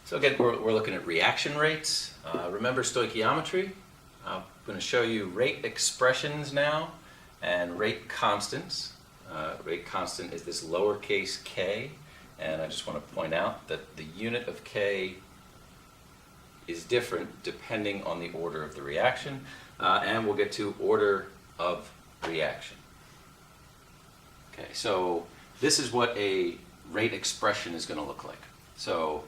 So again, we're looking at reaction rates. Remember stoichiometry? I'm going to show you rate expressions now and rate constants. Rate constant is this lowercase k, and I just want to point out that the unit of k is different depending on the order of the reaction, and we'll get to order of reaction. Okay, so this is what a rate expression is going to look like. So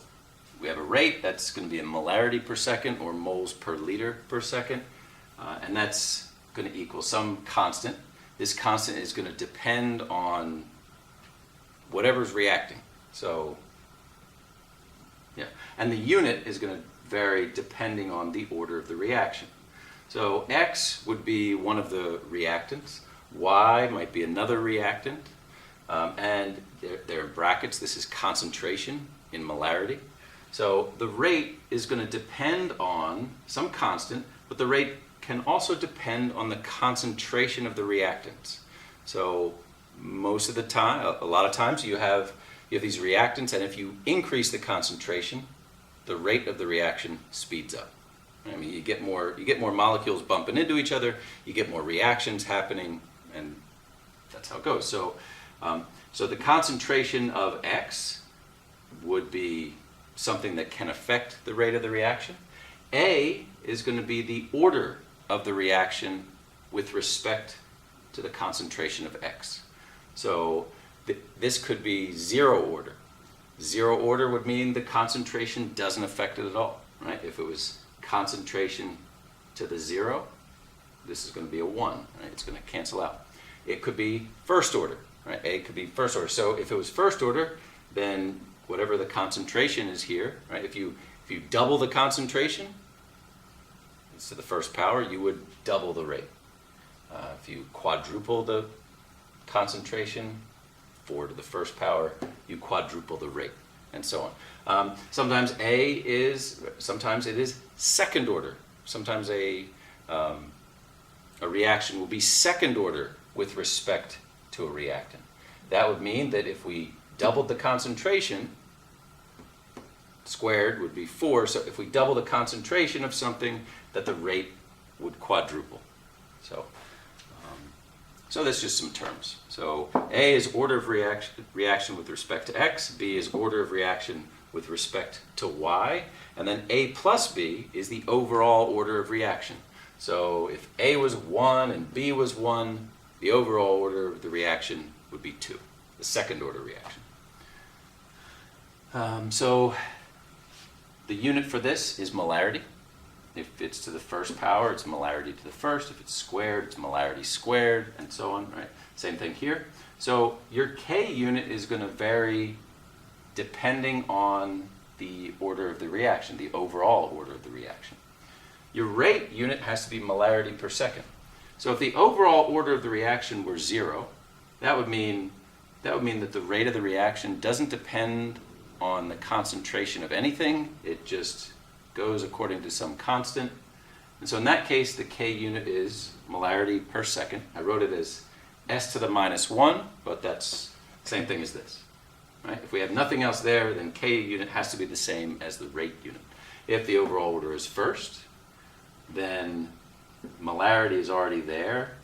we have a rate that's going to be in molarity per second or moles per liter per second, and that's going to equal some constant. This constant is going to depend on whatever's reacting. So, yeah, and the unit is going to vary depending on the order of the reaction. So X would be one of the reactants, Y might be another reactant, and they're in brackets. This is concentration in molarity. So the rate is going to depend on some constant, but the rate can also depend on the concentration of the reactants. So most of the time, a lot of times you have these reactants, and if you increase the concentration, the rate of the reaction speeds up. I mean, you get more molecules bumping into each other, you get more reactions happening, and that's how it goes. So, so the concentration of X would be something that can affect the rate of the reaction. A is going to be the order of the reaction with respect to the concentration of X. So this could be zero order. Zero order would mean the concentration doesn't affect it at all, right? If it was concentration to the zero, this is going to be a 1, right? It's going to cancel out. It could be first order, right? A could be first order. So if it was first order, then whatever the concentration is here, right? If you double the concentration, it's to the first power, you would double the rate. If you quadruple the concentration, 4 to the first power, you quadruple the rate, and so on. Sometimes it is second order. Sometimes a reaction will be second order with respect to a reactant. That would mean that if we doubled the concentration, squared would be 4. So if we double the concentration of something, that the rate would quadruple. So that's just some terms. So A is order of reaction with respect to X. B is order of reaction with respect to Y. And then A plus B is the overall order of reaction. So if A was 1 and B was 1, the overall order of the reaction would be 2, the second order reaction. So the unit for this is molarity. If it's to the first power, it's molarity to the first. If it's squared, it's molarity squared, and so on, right? Same thing here. So your K unit is going to vary depending on the order of the reaction, the overall order of the reaction. Your rate unit has to be molarity per second. So if the overall order of the reaction were 0, that would mean that the rate of the reaction doesn't depend on the concentration of anything. It just goes according to some constant. And so in that case, the K unit is molarity per second. I wrote it as S to the minus 1, but that's the same thing as this. Right? If we have nothing else there, then K unit has to be the same as the rate unit. If the overall order is first, then molarity is already there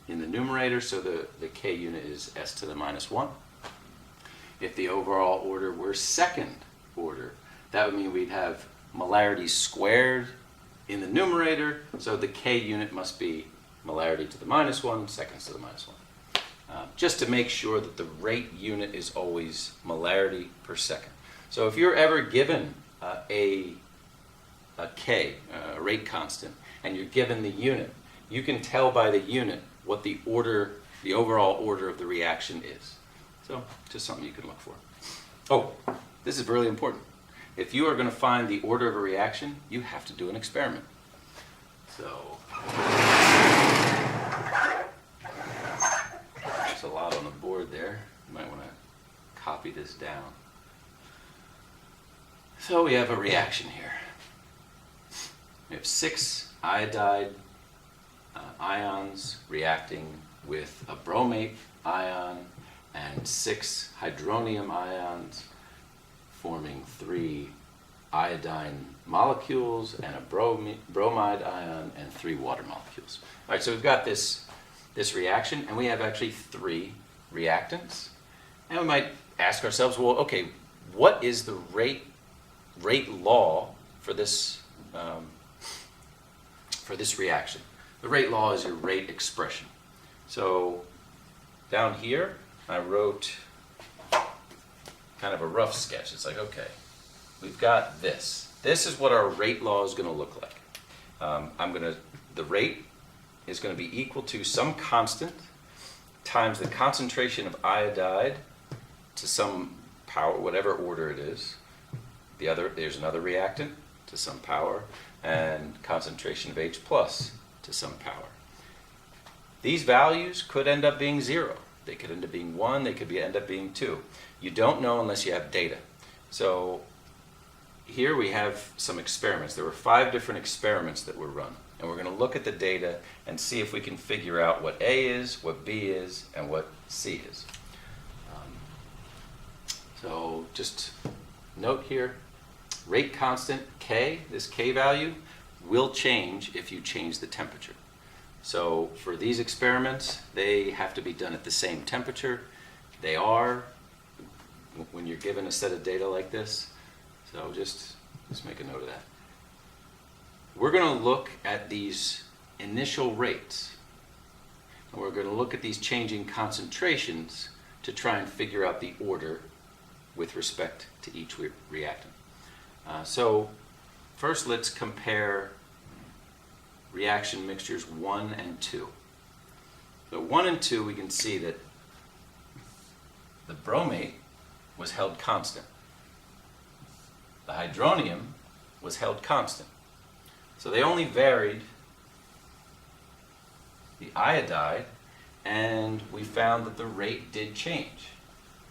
in the numerator, so the K unit is S to the minus 1. If the overall order were second order, that would mean we'd have molarity squared in the numerator, so the K unit must be molarity to the minus 1, seconds to the minus 1. Just to make sure that the rate unit is always molarity per second. So if you're ever given a K, a rate constant, and you're given the unit, you can tell by the unit what the overall order of the reaction is. So just something you can look for. Oh, this is really important. If you are going to find the order of a reaction, you have to do an experiment. So there's a lot on the board there. You might want to copy this down. So we have a reaction here. We have 6 iodide ions reacting with a bromate ion and 6 hydronium ions forming 3 iodine molecules and a bromide ion and 3 water molecules. All right, so we've got this reaction, and we have actually 3 reactants. And we might ask ourselves, well, okay, what is the rate law for this reaction? The rate law is your rate expression. So down here, I wrote kind of a rough sketch. It's like, okay, we've got this. This is what our rate law is going to look like. The rate is going to be equal to some constant times the concentration of iodide to some power, whatever order it is. There's another reactant to some power, and concentration of H plus to some power. These values could end up being 0. They could end up being 1. They could end up being 2. You don't know unless you have data. So here we have some experiments. There were 5 different experiments that were run. And we're going to look at the data and see if we can figure out what A is, what B is, and what C is. So just note here, rate constant K, this K value, will change if you change the temperature. So for these experiments, they have to be done at the same temperature. They are when you're given a set of data like this. So just make a note of that. We're going to look at these initial rates. And we're going to look at these changing concentrations to try and figure out the order with respect to each reactant. So first let's compare reaction mixtures 1 and 2. So 1 and 2, we can see that the bromate was held constant. The hydronium was held constant. So they only varied the iodide, and we found that the rate did change.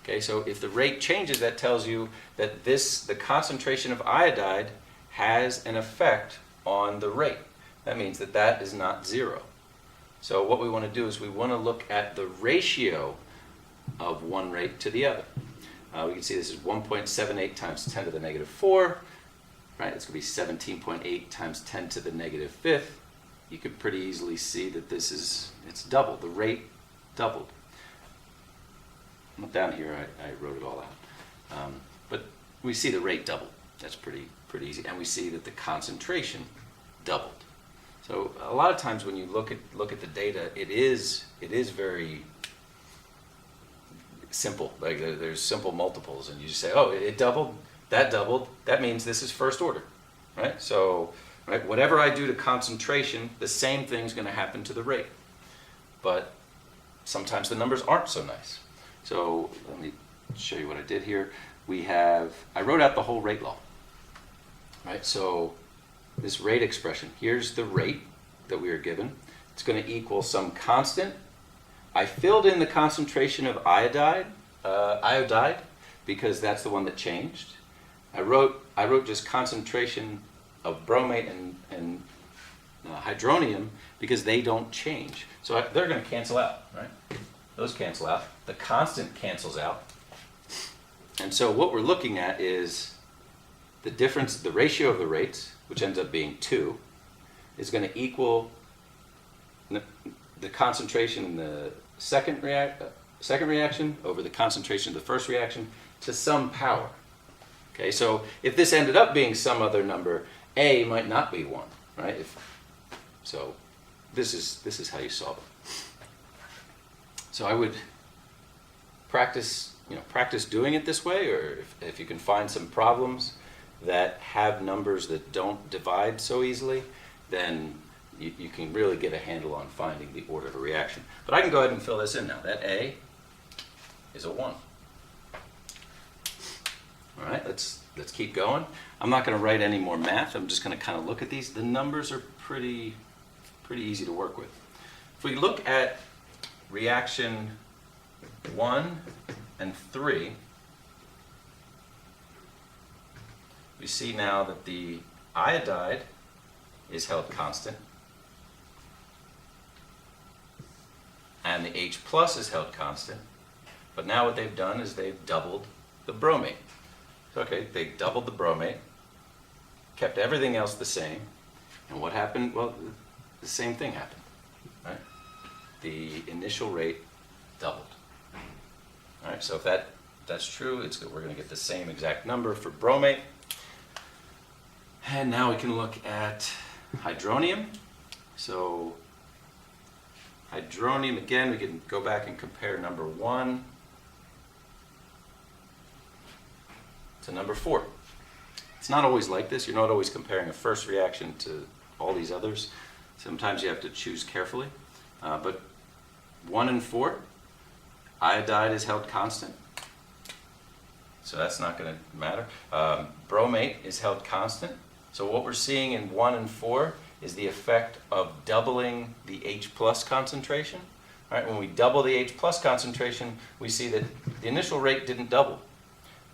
Okay, so if the rate changes, that tells you that the concentration of iodide has an effect on the rate. That means that is not 0. So what we want to do is we want to look at the ratio of one rate to the other. We can see this is 1.78 times 10 to the negative 4. Right, it's going to be 17.8 times 10 to the negative 5th. You could pretty easily see that it's doubled. The rate doubled. Down here I wrote it all out. But we see the rate doubled. That's pretty easy. And we see that the concentration doubled. So a lot of times when you look at the data, it is very simple. Like there's simple multiples, and you just say, oh, it doubled, that means this is first order, right? So, right, whatever I do to concentration, the same thing's going to happen to the rate. But sometimes the numbers aren't so nice. So let me show you what I did here. I wrote out the whole rate law, right? So this rate expression, here's the rate that we are given. It's going to equal some constant. I filled in the concentration of iodide because that's the one that changed. I wrote just concentration of bromate and hydronium because they don't change. So they're going to cancel out, right? Those cancel out. The constant cancels out. And so what we're looking at is the difference, the ratio of the rates, which ends up being 2, is going to equal the concentration in the second reaction over the concentration of the first reaction to some power. Okay, so if this ended up being some other number, A might not be 1, right? So this is how you solve it. So I would practice doing it this way, or if you can find some problems that have numbers that don't divide so easily, then you can really get a handle on finding the order of a reaction. But I can go ahead and fill this in now. That A is a 1. All right, let's keep going. I'm not going to write any more math. I'm just going to kind of look at these. The numbers are pretty easy to work with. If we look at reaction 1 and 3, we see now that the iodide is held constant and the H plus is held constant. But now what they've done is they've doubled the bromate. Okay, they doubled the bromate. kept everything else the same. And what happened? Well, the same thing happened, right? The initial rate doubled. All right, so if that's true, we're going to get the same exact number for bromate. And now we can look at hydronium. So hydronium, again, we can go back and compare number 1 to number 4. It's not always like this. You're not always comparing a first reaction to all these others. Sometimes you have to choose carefully. But 1 and 4, iodide is held constant. So that's not going to matter. Bromate is held constant. So what we're seeing in 1 and 4 is the effect of doubling the H plus concentration. All right, when we double the H plus concentration, we see that the initial rate didn't double.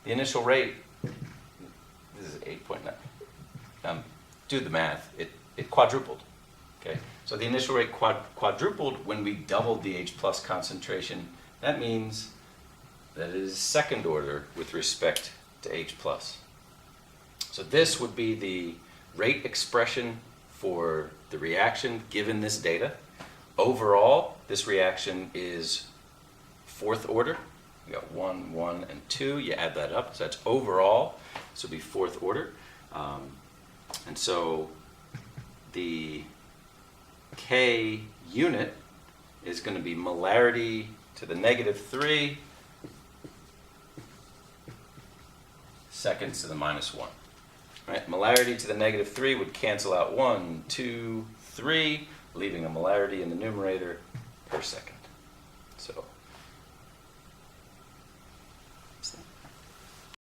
The initial rate, this is 8.9. Do the math. It quadrupled. Okay, so the initial rate quadrupled when we doubled the H plus concentration. That means that it is second order with respect to H plus. So this would be the rate expression for the reaction given this data. Overall, this reaction is fourth order. We got 1, 1, and 2. You add that up, so that's overall. This would be fourth order. And so the K unit is going to be molarity to the -3 seconds to the -1. Right? Molarity to the -3 would cancel out 1, 2, 3, leaving a molarity in the numerator per second.